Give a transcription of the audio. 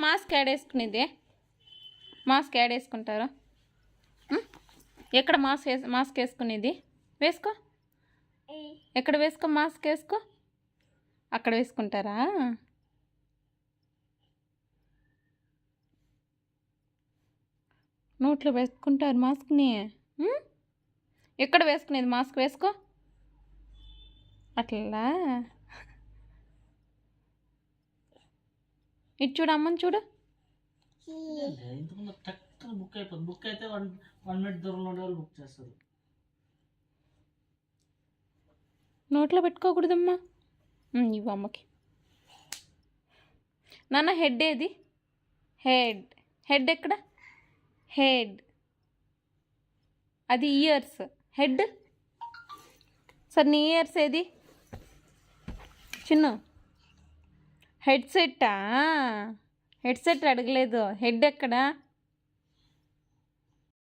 Mask add వేసుకునేది, mask add వేసుకుంటారు. ఎక్కడ మాస్క్ వేసుకునేది? వేసుకో, ఎక్కడ వేసుకో, మాస్క్ వేసుకో, అక్కడ వేసుకుంటారా? నోట్లో వేసుకుంటారు మాస్క్ని. ఎక్కడ వేసుకునేది మాస్క్? వేసుకో అట్లా. ఇటు చూడు, అమ్మని చూడు. బుక్ అయిపోతుంది. బుక్ అయితే 1 మినిట్ దూరంలో ఉండే వాళ్ళు బుక్ చేస్తారు. నోట్లో పెట్టుకోకూడదమ్మా. ఇవ్వు అమ్మకి. నాన్న హెడ్ ఏది? హెడ్, హెడ్ ఎక్కడ? హెడ్ అది ఇయర్స్. హెడ్ సరే, నీ ఇయర్స్ ఏది చిన్ను? హెడ్సెట్టా? హెడ్సెట్ అడగలేదు, హెడ్ ఎక్కడా?